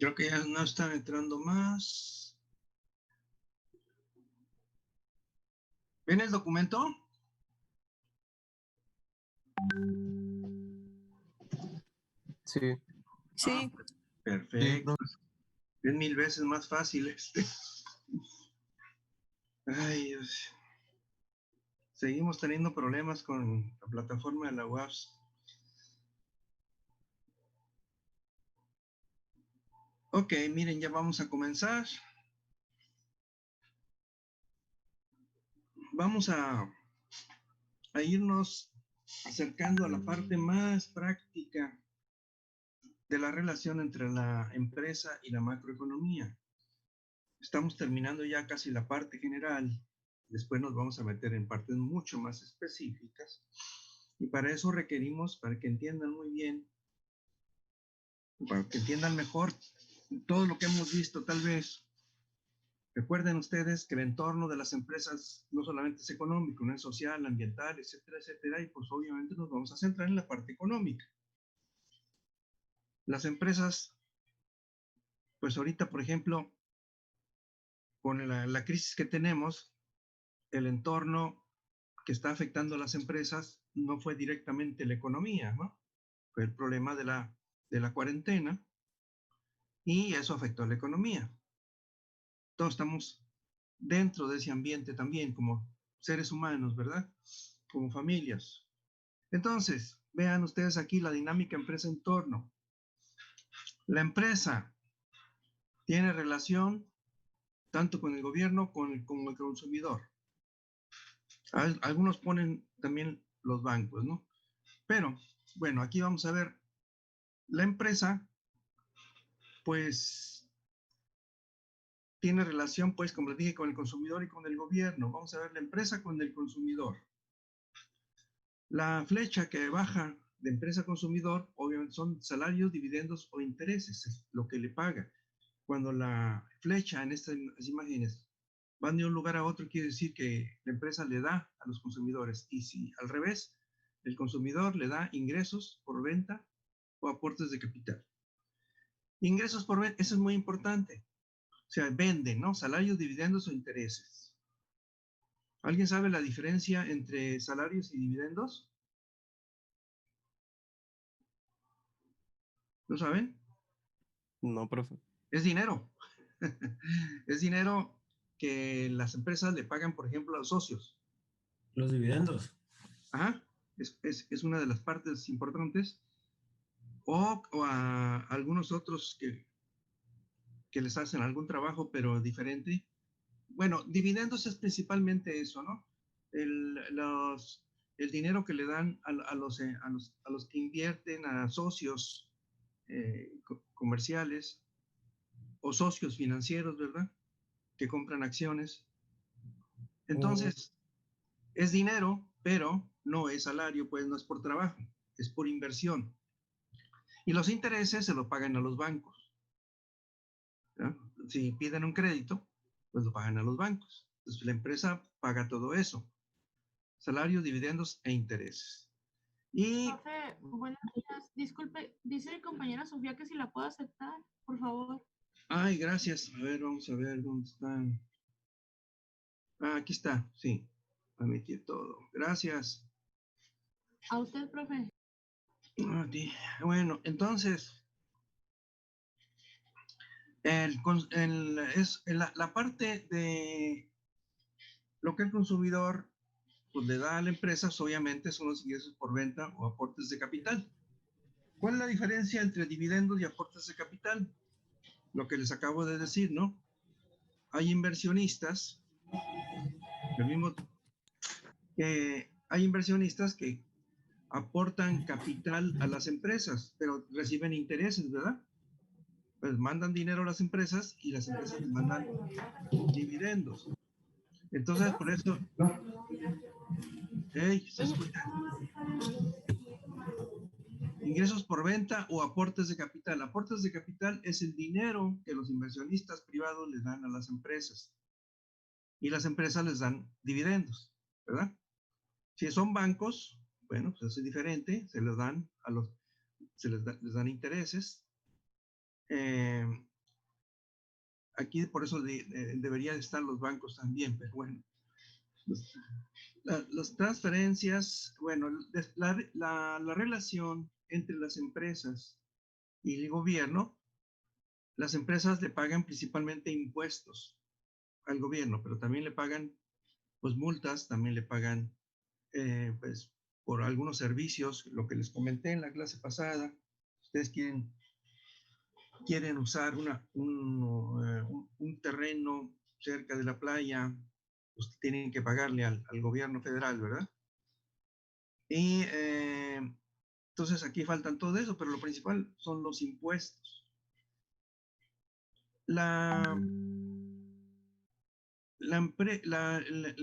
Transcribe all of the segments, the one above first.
Creo que ya no están entrando más. ¿Ven el documento? Sí. Sí. Perfecto. Es 1000 veces más fácil este. Ay, Dios. Seguimos teniendo problemas con la plataforma de la UAPS. Ok, miren, ya vamos a comenzar. Vamos a irnos acercando a la parte más práctica de la relación entre la empresa y la macroeconomía. Estamos terminando ya casi la parte general. Después nos vamos a meter en partes mucho más específicas. Y para eso requerimos, para que entiendan muy bien, para que entiendan mejor todo lo que hemos visto tal vez. Recuerden ustedes que el entorno de las empresas no solamente es económico, no es social, ambiental, etcétera, etcétera, y pues obviamente nos vamos a centrar en la parte económica. Las empresas, pues ahorita, por ejemplo, con la crisis que tenemos, el entorno que está afectando a las empresas no fue directamente la economía, ¿no? Fue el problema de la cuarentena y eso afectó a la economía. Todos estamos dentro de ese ambiente también, como seres humanos, ¿verdad? Como familias. Entonces, vean ustedes aquí la dinámica empresa-entorno. La empresa tiene relación tanto con el gobierno como el consumidor. Algunos ponen también los bancos, ¿no? Pero, bueno, aquí vamos a ver, la empresa, pues, tiene relación, pues, como les dije, con el consumidor y con el gobierno. Vamos a ver la empresa con el consumidor. La flecha que baja de empresa a consumidor, obviamente, son salarios, dividendos o intereses, es lo que le paga. Cuando la flecha en estas imágenes van de un lugar a otro, quiere decir que la empresa le da a los consumidores. Y si al revés, el consumidor le da ingresos por venta o aportes de capital. Ingresos por venta, eso es muy importante. O sea, venden, ¿no? Salarios, dividendos o intereses. ¿Alguien sabe la diferencia entre salarios y dividendos? ¿Lo saben? No, profe. Es dinero. Es dinero que las empresas le pagan, por ejemplo, a los socios. Los dividendos. Ajá. Es una de las partes importantes. O a algunos otros que les hacen algún trabajo, pero diferente. Bueno, dividendos es principalmente eso, ¿no? El, los, el dinero que le dan a los que invierten, a socios comerciales o socios financieros, ¿verdad? Que compran acciones. Oh, Entonces, es dinero, pero no es salario, pues no es por trabajo, es por inversión. Y los intereses se lo pagan a los bancos, ¿no? Si piden un crédito, pues lo pagan a los bancos. Entonces, la empresa paga todo eso, salarios, dividendos e intereses. Y, Profe, buenos días. Disculpe, dice mi compañera Sofía que si la puedo aceptar, por favor. ay, gracias. A ver, vamos a ver dónde están. Ah, aquí está, sí. Admití todo. Gracias. A usted, profe. Ah, bueno, entonces, la parte de lo que el consumidor pues, le da a la empresa, obviamente, son los ingresos por venta o aportes de capital. ¿Cuál es la diferencia entre dividendos y aportes de capital? Lo que les acabo de decir, ¿no? Hay inversionistas, lo mismo que hay inversionistas que aportan capital a las empresas, pero reciben intereses, ¿verdad? Pues mandan dinero a las empresas y las empresas les mandan dividendos. Entonces, por eso, hey, se escucha. Ingresos por venta o aportes de capital. Aportes de capital es el dinero que los inversionistas privados les dan a las empresas y las empresas les dan dividendos, ¿verdad? Si son bancos, bueno, pues es diferente, se les dan les dan intereses. Aquí por eso deberían estar los bancos también, pero bueno. Las transferencias, bueno, la relación entre las empresas y el gobierno, las empresas le pagan principalmente impuestos al gobierno, pero también le pagan pues multas, también le pagan pues por algunos servicios, lo que les comenté en la clase pasada. Ustedes quieren usar un terreno cerca de la playa, pues tienen que pagarle al gobierno federal, ¿verdad? Y entonces aquí faltan todo eso, pero lo principal son los impuestos. La, la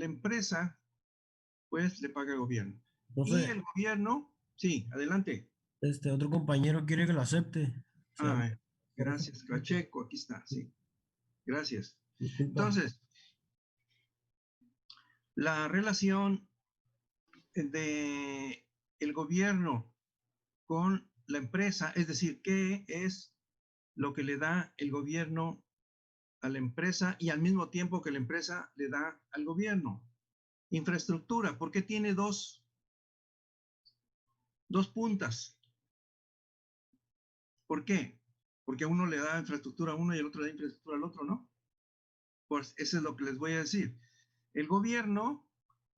empresa, pues, le paga al gobierno. Y profe, el gobierno, sí, adelante. otro compañero quiere que lo acepte. Se llama Ah, Jorge. gracias, Pacheco, aquí está, sí, gracias. Disculpa. Entonces, la relación de el gobierno con la empresa, es decir, qué es lo que le da el gobierno a la empresa y al mismo tiempo que la empresa le da al gobierno. Infraestructura, ¿por qué tiene dos puntas? ¿Por qué? Porque uno le da infraestructura a uno y el otro le da infraestructura al otro, ¿no? Pues eso es lo que les voy a decir. El gobierno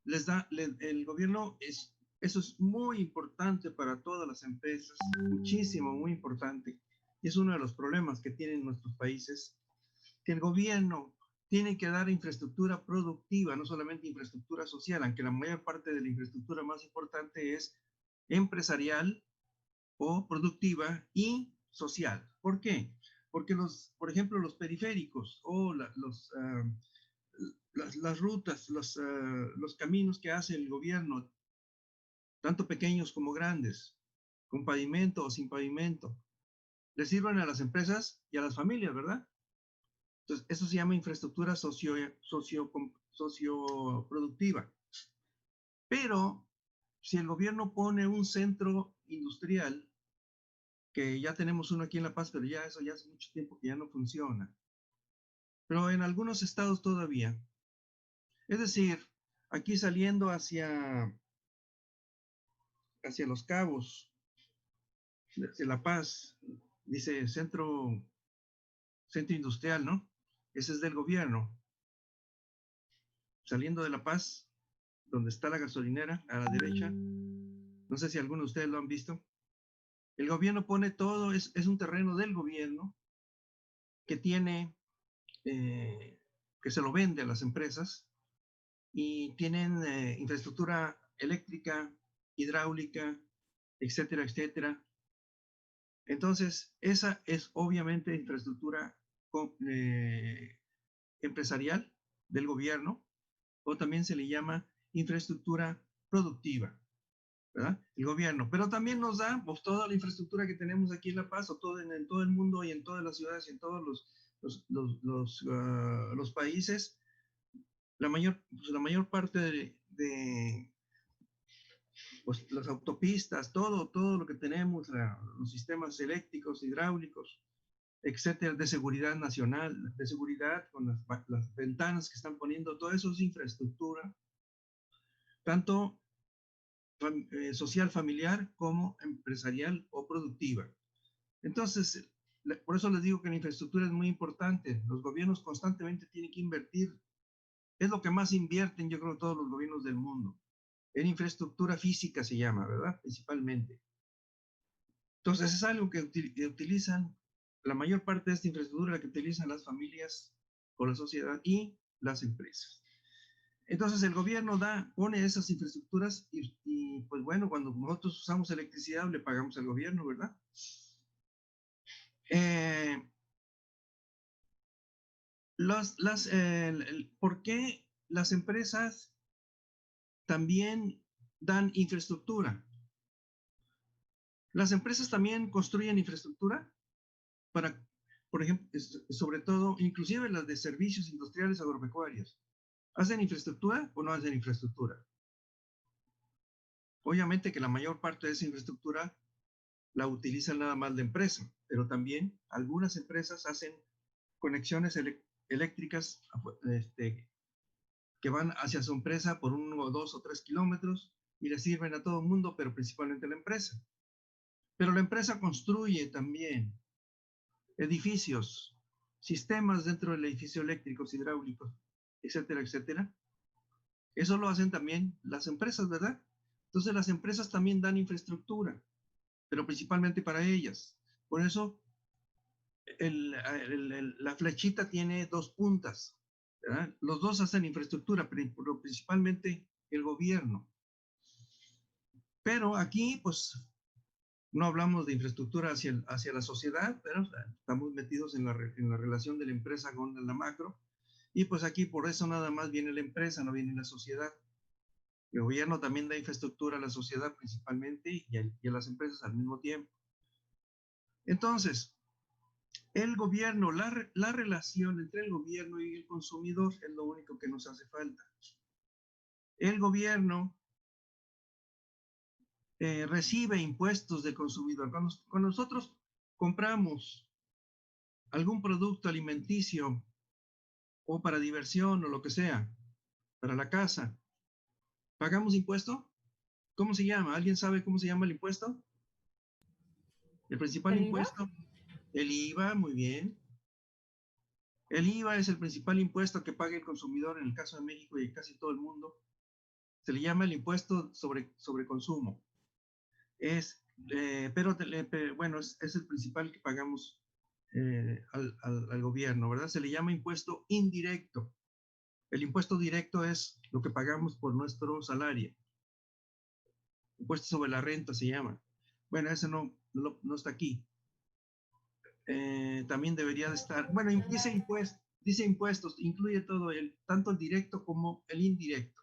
el gobierno eso es muy importante para todas las empresas, muchísimo, muy importante. Y es uno de los problemas que tienen nuestros países, que el gobierno tiene que dar infraestructura productiva, no solamente infraestructura social, aunque la mayor parte de la infraestructura más importante es empresarial o productiva y social. ¿Por qué? Porque por ejemplo, los periféricos o las rutas, los caminos que hace el gobierno, tanto pequeños como grandes, con pavimento o sin pavimento, le sirven a las empresas y a las familias, ¿verdad? Entonces, eso se llama infraestructura socioproductiva. Pero si el gobierno pone un centro industrial, que ya tenemos uno aquí en La Paz, pero ya eso ya hace mucho tiempo que ya no funciona, pero en algunos estados todavía. Es decir, aquí saliendo hacia Los Cabos, de La Paz, dice centro industrial, ¿no? Ese es del gobierno. Saliendo de La Paz, donde está la gasolinera, a la derecha, no sé si alguno de ustedes lo han visto, el gobierno pone todo, es un terreno del gobierno que tiene, que se lo vende a las empresas y tienen infraestructura eléctrica, hidráulica, etcétera, etcétera. Entonces, esa es obviamente infraestructura empresarial del gobierno, o también se le llama infraestructura productiva, ¿verdad? El gobierno. Pero también nos da pues, toda la infraestructura que tenemos aquí en La Paz, o en todo el mundo y en todas las ciudades y en todos los países. La mayor parte pues, las autopistas, todo lo que tenemos, los sistemas eléctricos, hidráulicos, etcétera, de seguridad nacional, de seguridad con las ventanas que están poniendo, todo eso es infraestructura, tanto social, familiar, como empresarial o productiva. Entonces, por eso les digo que la infraestructura es muy importante. Los gobiernos constantemente tienen que invertir. Es lo que más invierten, yo creo, todos los gobiernos del mundo. En infraestructura física se llama, ¿verdad? Principalmente. Entonces, es algo que utilizan, la mayor parte de esta infraestructura, la que utilizan las familias o la sociedad y las empresas. Entonces el gobierno pone esas infraestructuras y pues bueno, cuando nosotros usamos electricidad le pagamos al gobierno, ¿verdad? ¿Por qué las empresas también dan infraestructura? Las empresas también construyen infraestructura para, por ejemplo, sobre todo, inclusive las de servicios industriales agropecuarios. ¿Hacen infraestructura o no hacen infraestructura? Obviamente que la mayor parte de esa infraestructura la utiliza nada más la empresa, pero también algunas empresas hacen conexiones eléctricas que van hacia su empresa por 1 o 2 o 3 kilómetros y le sirven a todo el mundo, pero principalmente a la empresa. Pero la empresa construye también edificios, sistemas dentro del edificio eléctricos, hidráulicos, etcétera, etcétera. Eso lo hacen también las empresas, ¿verdad? Entonces las empresas también dan infraestructura, pero principalmente para ellas. Por eso la flechita tiene 2 puntas, ¿verdad? Los dos hacen infraestructura, pero principalmente el gobierno. Pero aquí, pues, no hablamos de infraestructura hacia la sociedad, pero estamos metidos en la relación de la empresa con la macro. Y pues aquí por eso nada más viene la empresa, no viene la sociedad. El gobierno también da infraestructura a la sociedad principalmente y a las empresas al mismo tiempo. Entonces, el gobierno, la relación entre el gobierno y el consumidor es lo único que nos hace falta. El gobierno recibe impuestos del consumidor. Cuando nosotros compramos algún producto alimenticio o para diversión o lo que sea, para la casa, ¿pagamos impuesto? ¿Cómo se llama? ¿Alguien sabe cómo se llama el impuesto? El principal ¿El IVA? impuesto, el IVA, muy bien. El IVA es el principal impuesto que paga el consumidor en el caso de México y en casi todo el mundo. Se le llama el impuesto sobre consumo. Bueno, es el principal que pagamos al gobierno, ¿verdad? Se le llama impuesto indirecto. El impuesto directo es lo que pagamos por nuestro salario. Impuesto sobre la renta se llama. Bueno, ese no está aquí. También debería de estar. Bueno, dice impuestos, incluye todo, tanto el directo como el indirecto.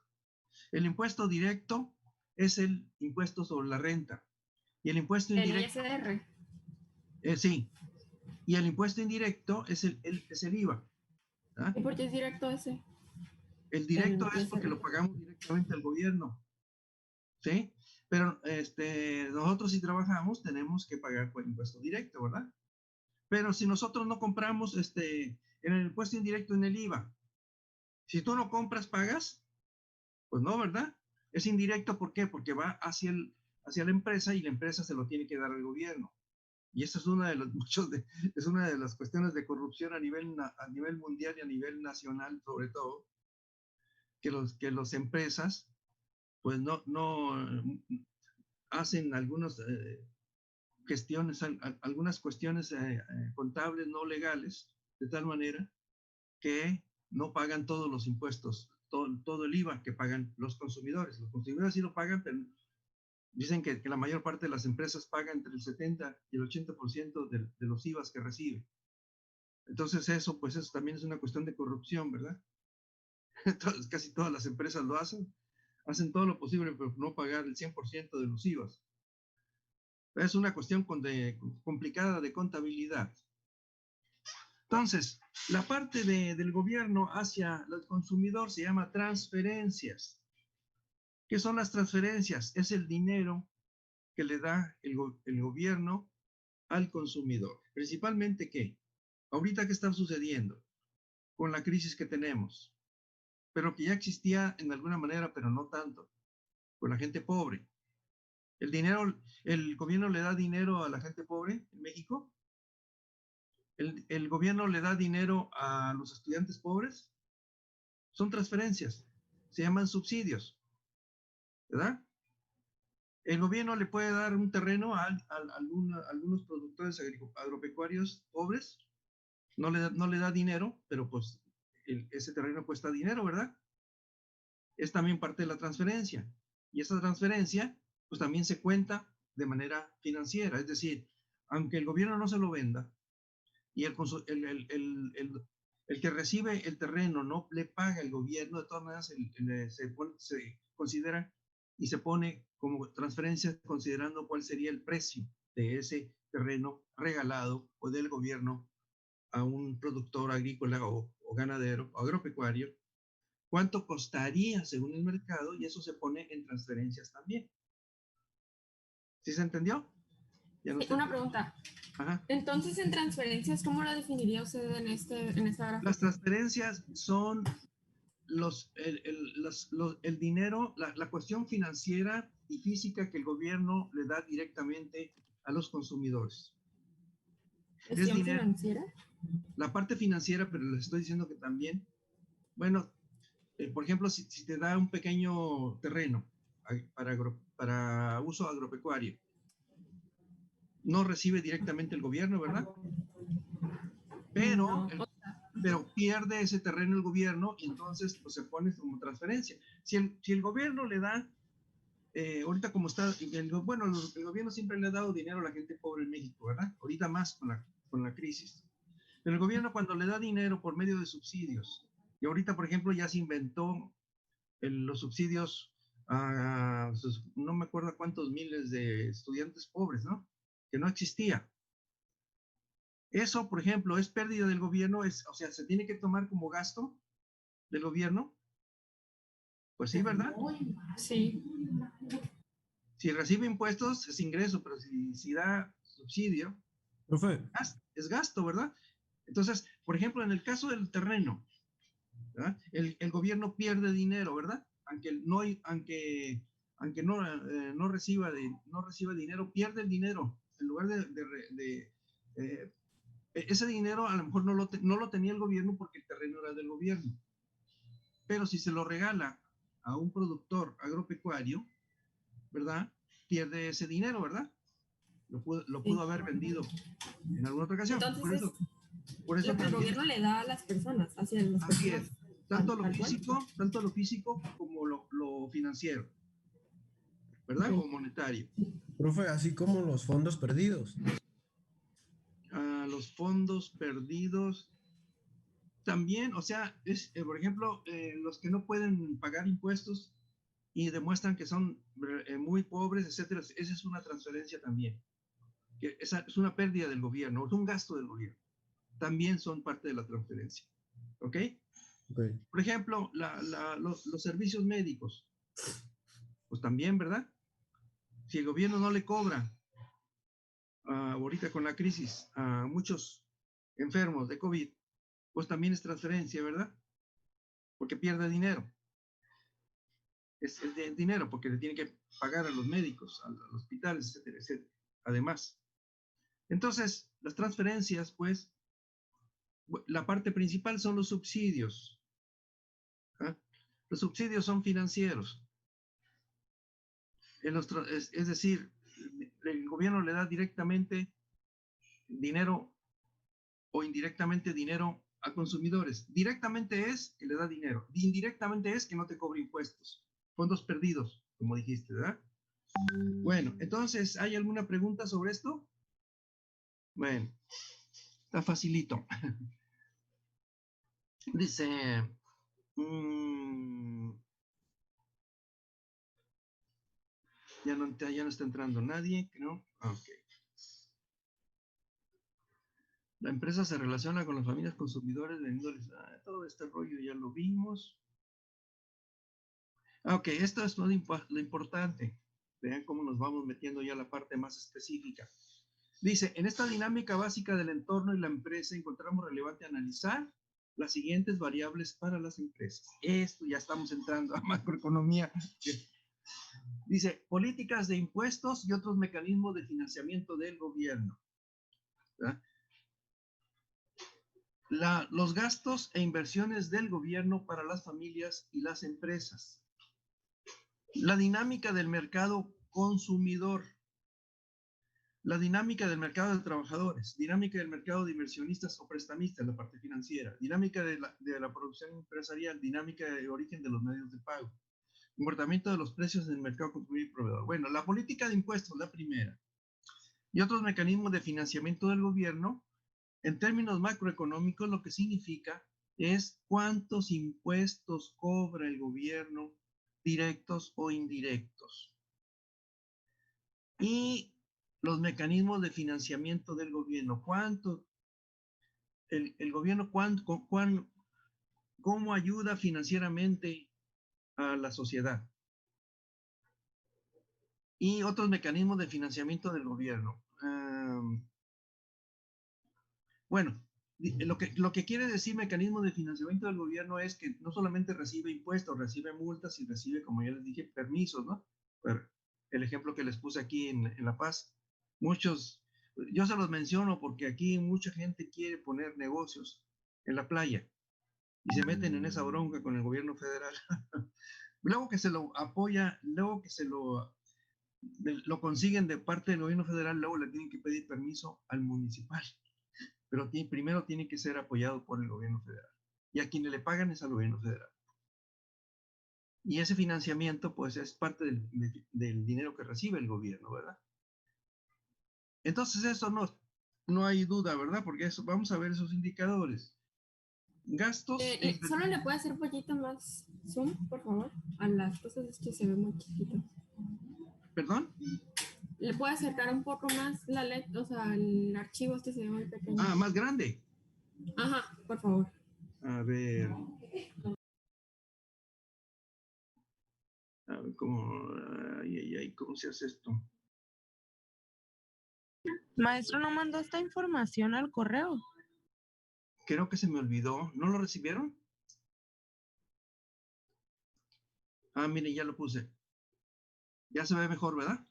El impuesto directo es el impuesto sobre la renta. Y el impuesto indirecto. El ISR. Sí. Y el impuesto indirecto es el IVA. ¿Ah? ¿Y por qué es directo ese? El directo es porque lo pagamos directamente al gobierno. ¿Sí? Pero nosotros si trabajamos tenemos que pagar por impuesto directo, ¿verdad? Pero si nosotros no compramos en el impuesto indirecto, en el IVA, si tú no compras, ¿pagas? Pues no, ¿verdad? Es indirecto, ¿por qué? Porque va hacia la empresa y la empresa se lo tiene que dar al gobierno. Y esa es una de es una de las cuestiones de corrupción a nivel mundial y a nivel nacional, sobre todo, que las empresas, pues no hacen algunas algunas cuestiones contables no legales, de tal manera que no pagan todos los impuestos, todo el IVA que pagan los consumidores. Los consumidores sí lo pagan, pero dicen que la mayor parte de las empresas pagan entre el 70 y el 80% de los IVAs que reciben. Entonces eso también es una cuestión de corrupción, ¿verdad? Entonces, casi todas las empresas lo hacen todo lo posible por no pagar el 100% de los IVAs. Es una cuestión complicada de contabilidad. Entonces, la parte del gobierno hacia el consumidor se llama transferencias. ¿Qué son las transferencias? Es el dinero que le da el gobierno al consumidor. Principalmente, ¿qué? Ahorita, ¿qué está sucediendo con la crisis que tenemos? Pero que ya existía en alguna manera, pero no tanto, con la gente pobre. El gobierno le da dinero a la gente pobre en México. El gobierno le da dinero a los estudiantes pobres. Son transferencias, se llaman subsidios, ¿verdad? El gobierno le puede dar un terreno a algunos productores agropecuarios pobres, no le da dinero, pero pues ese terreno cuesta dinero, ¿verdad? Es también parte de la transferencia. Y esa transferencia, pues también se cuenta de manera financiera, es decir, aunque el gobierno no se lo venda y el que recibe el terreno no le paga al gobierno, de todas maneras se considera y se pone como transferencia considerando cuál sería el precio de ese terreno regalado o del gobierno a un productor agrícola o ganadero o agropecuario, cuánto costaría según el mercado, y eso se pone en transferencias también. ¿Sí se entendió? ¿Ya no una pregunta. Ajá. Entonces, en transferencias, ¿cómo lo definiría usted en esta gráfica? Las transferencias son el dinero, la cuestión financiera y física que el gobierno le da directamente a los consumidores. ¿Es dinero financiera? La parte financiera, pero les estoy diciendo que también, bueno, por ejemplo, si te da un pequeño terreno para uso agropecuario, no recibe directamente el gobierno, ¿verdad? Pero pierde ese terreno el gobierno y entonces pues, se pone como transferencia. Si el gobierno le da, ahorita como está, el gobierno siempre le ha dado dinero a la gente pobre en México, ¿verdad? Ahorita más con la crisis. Pero el gobierno cuando le da dinero por medio de subsidios, y ahorita por ejemplo ya se inventó los subsidios a, no me acuerdo cuántos miles de estudiantes pobres, ¿no? Que no existía. Eso, por ejemplo, es pérdida del gobierno, o sea, se tiene que tomar como gasto del gobierno. Pues sí, ¿verdad? Sí. Si recibe impuestos es ingreso, pero si da subsidio, profe, es gasto, ¿verdad? Entonces, por ejemplo, en el caso del terreno, ¿verdad? El gobierno pierde dinero, ¿verdad? Aunque no reciba dinero, pierde el dinero. En lugar ese dinero a lo mejor no lo tenía el gobierno porque el terreno era del gobierno. Pero si se lo regala a un productor agropecuario, ¿verdad? Pierde ese dinero, ¿verdad? Lo pudo haber vendido en alguna otra ocasión. Entonces, por eso lo que el gobierno le da a las personas, hacia las así personas. es, tanto lo físico como lo financiero, ¿verdad? O monetario. Profe, así como los fondos perdidos. Los fondos perdidos también, o sea, por ejemplo, los que no pueden pagar impuestos y demuestran que son muy pobres, etcétera, esa es una transferencia también. Que esa es una pérdida del gobierno, es un gasto del gobierno. También son parte de la transferencia. ¿Ok? Okay. Por ejemplo, los servicios médicos, pues también, ¿verdad? Si el gobierno no le cobra ahorita con la crisis a muchos enfermos de COVID, pues también es transferencia, ¿verdad? Porque pierde dinero. Es de dinero porque le tiene que pagar a los médicos, a los hospitales, etcétera, etcétera. Además. Entonces, las transferencias, pues, la parte principal son los subsidios. ¿Ah? Los subsidios son financieros. Es decir, el gobierno le da directamente dinero o indirectamente dinero a consumidores. Directamente es que le da dinero. Indirectamente es que no te cobra impuestos. Fondos perdidos, como dijiste, ¿verdad? Bueno, entonces, ¿hay alguna pregunta sobre esto? Bueno, está facilito. Dice, ya no está entrando nadie, ¿no? Ok. La empresa se relaciona con las familias consumidores, vendedores. Todo este rollo ya lo vimos. Ok, esto es lo importante. Vean cómo nos vamos metiendo ya a la parte más específica. Dice, en esta dinámica básica del entorno y la empresa encontramos relevante analizar las siguientes variables para las empresas. Esto ya estamos entrando a macroeconomía. Dice, políticas de impuestos y otros mecanismos de financiamiento del gobierno. ¿Verdad? Los gastos e inversiones del gobierno para las familias y las empresas. La dinámica del mercado consumidor. La dinámica del mercado de trabajadores. Dinámica del mercado de inversionistas o prestamistas, la parte financiera. Dinámica de la producción empresarial. Dinámica de origen de los medios de pago. Comportamiento de los precios en el mercado consumidor y proveedor. Bueno, la política de impuestos, la primera. Y otros mecanismos de financiamiento del gobierno. En términos macroeconómicos, lo que significa es cuántos impuestos cobra el gobierno, directos o indirectos. Y los mecanismos de financiamiento del gobierno. El gobierno, cómo ayuda financieramente a la sociedad. Y otros mecanismos de financiamiento del gobierno. Bueno, lo que quiere decir mecanismo de financiamiento del gobierno es que no solamente recibe impuestos, recibe multas y recibe, como ya les dije, permisos, ¿no? Pero el ejemplo que les puse aquí en La Paz, yo se los menciono porque aquí mucha gente quiere poner negocios en la playa y se meten en esa bronca con el gobierno federal. Luego que se lo apoya, luego que lo consiguen de parte del gobierno federal, luego le tienen que pedir permiso al municipal. Pero primero tiene que ser apoyado por el gobierno federal. Y a quienes le pagan es al gobierno federal. Y ese financiamiento, pues, es parte del dinero que recibe el gobierno, ¿verdad? Entonces, eso no hay duda, ¿verdad? Porque vamos a ver esos indicadores. Gastos. ¿Solo le puede hacer un poquito más zoom, por favor? A las cosas es que se ve muy chiquito. ¿Perdón? ¿Le puede acercar un poco más la letra, o sea, el archivo este se ve muy pequeño? Más grande. Ajá, por favor. A ver, ¿cómo se hace esto? Maestro, ¿no mandó esta información al correo? Creo que se me olvidó. ¿No lo recibieron? Miren, ya lo puse. Ya se ve mejor, ¿verdad?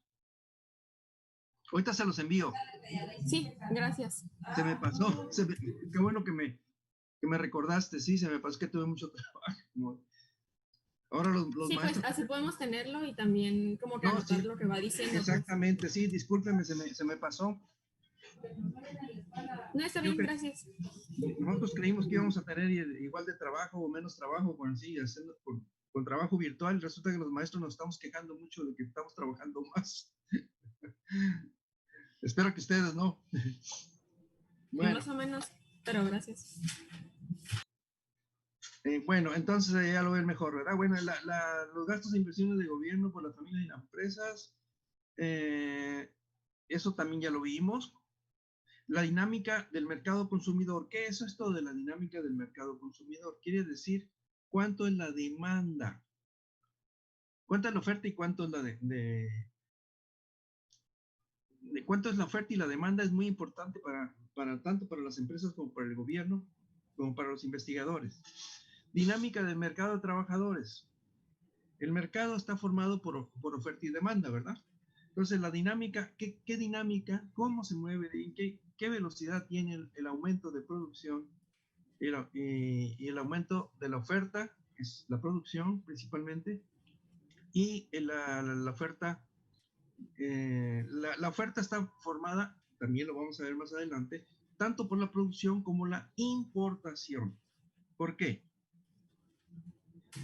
Ahorita se los envío. Sí, gracias. Se me pasó. Qué bueno que me recordaste. Sí, se me pasó que tuve mucho trabajo. Ahora los Sí, maestros... pues así podemos tenerlo y también como que No, anotar sí, lo que va diciendo. exactamente, Pues. sí, discúlpeme, se me pasó. No, está bien, gracias. Nosotros creímos que íbamos a tener igual de trabajo o menos trabajo, bueno, sí, haciendo con trabajo virtual. Resulta que los maestros nos estamos quejando mucho de que estamos trabajando más. Espero que ustedes no. Bueno. Más o menos, pero gracias. Bueno, entonces ya lo ven mejor, ¿verdad? Bueno, los gastos de inversiones de gobierno por las familias y las empresas, eso también ya lo vimos. La dinámica del mercado consumidor. ¿Qué es esto de la dinámica del mercado consumidor? Quiere decir cuánto es la demanda, cuánta es la oferta y cuánto es de cuánto es la oferta y la demanda. Es muy importante para tanto para las empresas como para el gobierno, como para los investigadores. Dinámica del mercado de trabajadores. El mercado está formado por oferta y demanda, ¿verdad? Entonces, la dinámica, ¿qué dinámica? ¿Cómo se mueve? ¿En qué velocidad tiene el aumento de producción y el aumento de la oferta? Es la producción principalmente. Y la oferta, la oferta está formada, también lo vamos a ver más adelante, tanto por la producción como la importación. ¿Por qué?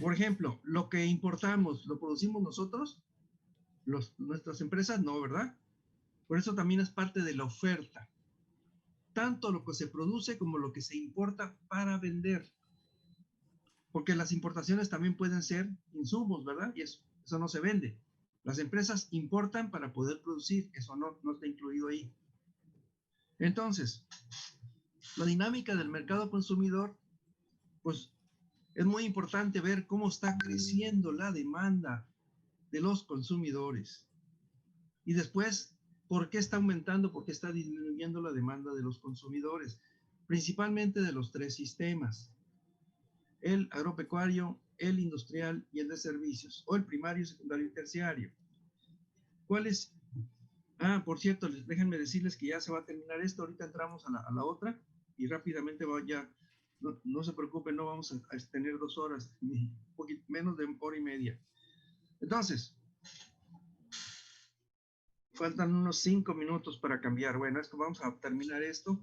Por ejemplo, lo que importamos, ¿lo producimos nosotros? Nuestras empresas no, ¿verdad? Por eso también es parte de la oferta. Tanto lo que se produce como lo que se importa para vender. Porque las importaciones también pueden ser insumos, ¿verdad? Y eso no se vende. Las empresas importan para poder producir, eso no está incluido ahí. Entonces, la dinámica del mercado consumidor, pues es muy importante ver cómo está creciendo la demanda de los consumidores. Y después, ¿por qué está aumentando? ¿Por qué está disminuyendo la demanda de los consumidores? Principalmente de los tres sistemas. El agropecuario, el industrial y el de servicios. O el primario, secundario y terciario. ¿Cuál es? Por cierto, déjenme decirles que ya se va a terminar esto. Ahorita entramos a la otra y rápidamente ya. No se preocupen, no vamos a tener 2 horas, ni menos de 1 hora y media. Entonces, faltan unos 5 minutos para cambiar. Bueno, vamos a terminar esto.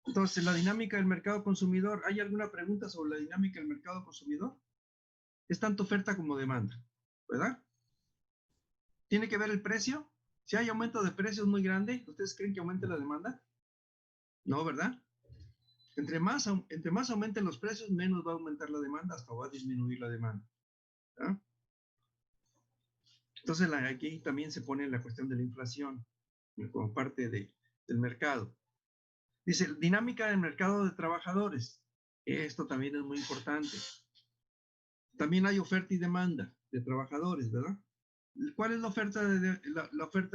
Entonces, la dinámica del mercado consumidor. ¿Hay alguna pregunta sobre la dinámica del mercado consumidor? Es tanto oferta como demanda, ¿verdad? ¿Tiene que ver el precio? Si hay aumento de precios muy grande, ¿ustedes creen que aumente la demanda? No, ¿verdad? Entre más aumenten los precios, menos va a aumentar la demanda, hasta va a disminuir la demanda. ¿verdad? Entonces, aquí también se pone la cuestión de la inflación como parte del mercado. Dice, dinámica del mercado de trabajadores. Esto también es muy importante. También hay oferta y demanda de trabajadores, ¿verdad? ¿Cuál es la oferta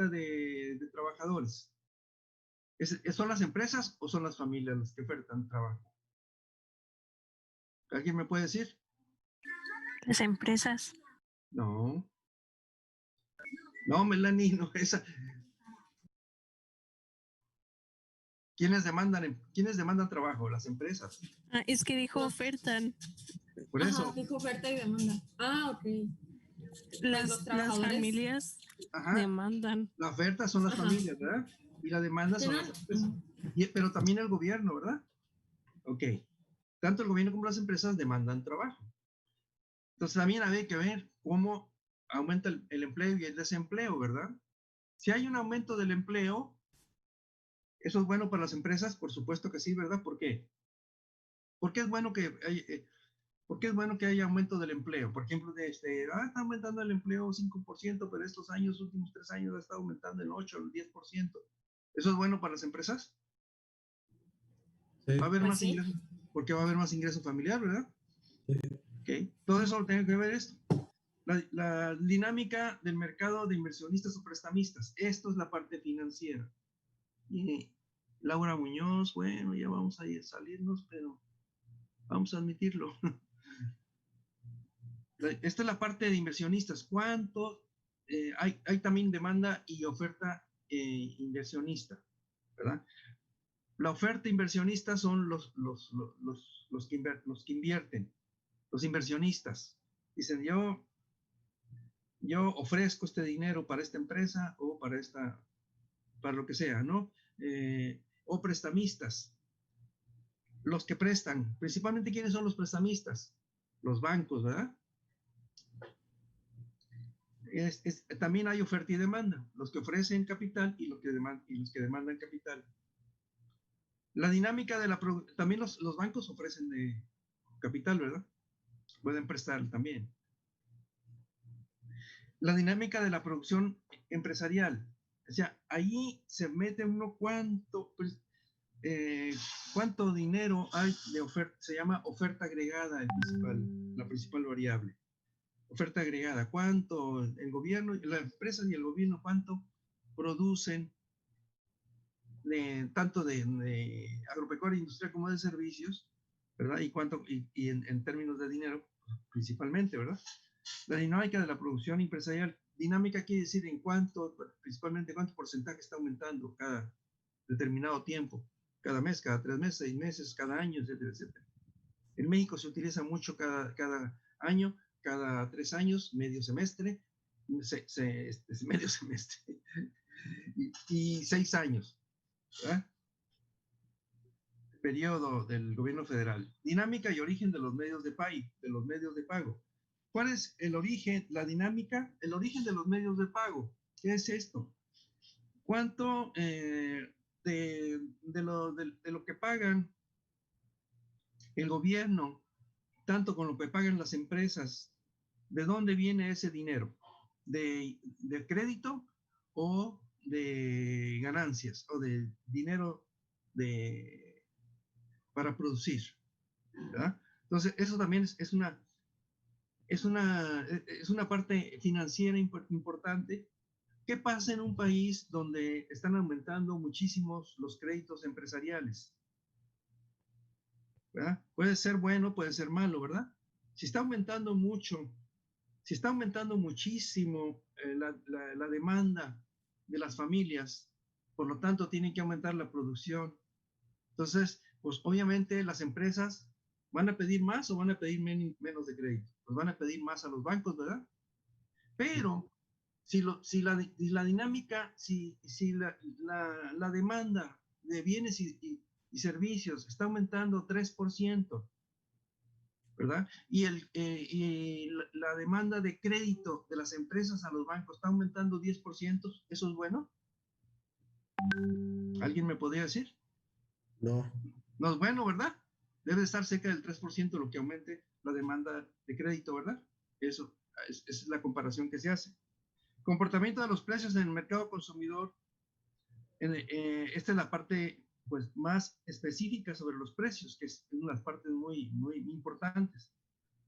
de trabajadores? ¿Son las empresas o son las familias las que ofertan trabajo? ¿Alguien me puede decir? Las empresas. No, Melanie, no, esa. ¿Quiénes demandan trabajo? Las empresas. Es que dijo ofertan. Por eso. Dijo oferta y demanda. Ok. Las familias demandan. La oferta son las familias, ¿verdad? Y la demanda son las empresas. Pero también el gobierno, ¿verdad? Ok. Tanto el gobierno como las empresas demandan trabajo. Entonces también hay que ver cómo aumenta el empleo y el desempleo, ¿verdad? Si hay un aumento del empleo, ¿eso es bueno para las empresas? Por supuesto que sí, ¿verdad? ¿Por qué? Porque es bueno que haya aumento del empleo. Por ejemplo, está aumentando el empleo 5%, pero estos últimos 3 años ha estado aumentando el 8 o el 10%. ¿Eso es bueno para las empresas? Sí. Va a haber más ingresos, porque va a haber más ingreso familiar, ¿verdad? Sí. Okay. Todo eso lo tiene que ver esto. La dinámica del mercado de inversionistas o prestamistas. Esto es la parte financiera. Y Laura Muñoz, bueno, ya vamos a salirnos, pero vamos a admitirlo. Esta es la parte de inversionistas. ¿Cuánto hay también demanda y oferta inversionista, ¿verdad? La oferta inversionista son los que invierten, los inversionistas. Dicen, yo ofrezco este dinero para esta empresa o para lo que sea, ¿no? O prestamistas, los que prestan. Principalmente, ¿quiénes son los prestamistas? Los bancos, ¿verdad? También hay oferta y demanda, los que ofrecen capital y los que demandan capital. La dinámica de también los bancos ofrecen de capital, ¿verdad? Pueden prestar también. La dinámica de la producción empresarial, o sea, ahí se mete uno cuánto dinero hay de oferta, se llama oferta agregada, la principal variable. Oferta agregada, cuánto el gobierno, las empresas y el gobierno, cuánto producen tanto de agropecuaria industrial como de servicios, ¿verdad? Y cuánto, y en términos de dinero, principalmente, ¿verdad? La dinámica de la producción empresarial. Dinámica quiere decir principalmente cuánto porcentaje está aumentando cada determinado tiempo, cada mes, cada 3 meses, 6 meses, cada año, etcétera, etcétera. En México se utiliza mucho cada año, cada 3 años, medio semestre, medio semestre, y 6 años, ¿verdad? Periodo del gobierno federal. Dinámica y origen de los medios de pago. ¿Cuál es el origen, la dinámica? El origen de los medios de pago. ¿Qué es esto? ¿Cuánto de lo que pagan el gobierno, tanto con lo que pagan las empresas, de dónde viene ese dinero? ¿De crédito o de ganancias o de dinero para producir? ¿Verdad? Entonces, eso también es una parte financiera importante. ¿Qué pasa en un país donde están aumentando muchísimos los créditos empresariales? ¿Verdad? Puede ser bueno, puede ser malo, ¿verdad? Si está aumentando muchísimo la demanda de las familias, por lo tanto tienen que aumentar la producción. Entonces, pues obviamente las empresas van a pedir más o van a pedir menos de crédito. Pues van a pedir más a los bancos, ¿verdad? Pero si la dinámica, si la demanda de bienes y servicios está aumentando 3%, ¿verdad? Y la demanda de crédito de las empresas a los bancos está aumentando 10%, ¿eso es bueno? ¿Alguien me podría decir? No. No es bueno, ¿verdad? Debe estar cerca del 3% lo que aumente la demanda de crédito, ¿verdad? Eso es la comparación que se hace. Comportamiento de los precios en el mercado consumidor. Esta es la parte pues, más específica sobre los precios, que es una de las partes muy, muy importantes.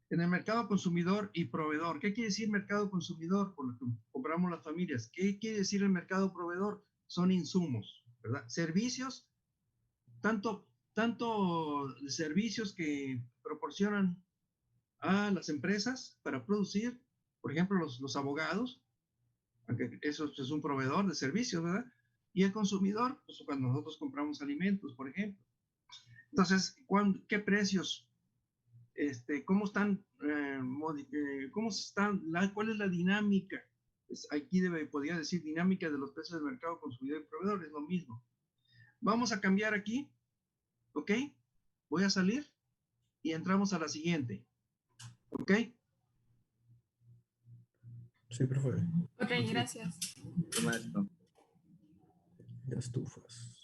En el mercado consumidor y proveedor. ¿Qué quiere decir mercado consumidor? Por lo que compramos las familias. ¿Qué quiere decir el mercado proveedor? Son insumos, ¿verdad? Servicios, tanto servicios que proporcionan a las empresas para producir, por ejemplo, los abogados, aunque eso es un proveedor de servicios, ¿verdad? Y el consumidor, pues cuando nosotros compramos alimentos, por ejemplo. Entonces, ¿qué precios? ¿Cómo están? ¿Cuál es la dinámica? Pues aquí podría decir dinámica de los precios del mercado consumidor y proveedor, es lo mismo. Vamos a cambiar aquí, ¿ok? Voy a salir y entramos a la siguiente, ¿ok? Sí, profe. Ok, gracias. Maestro. Ya estufas.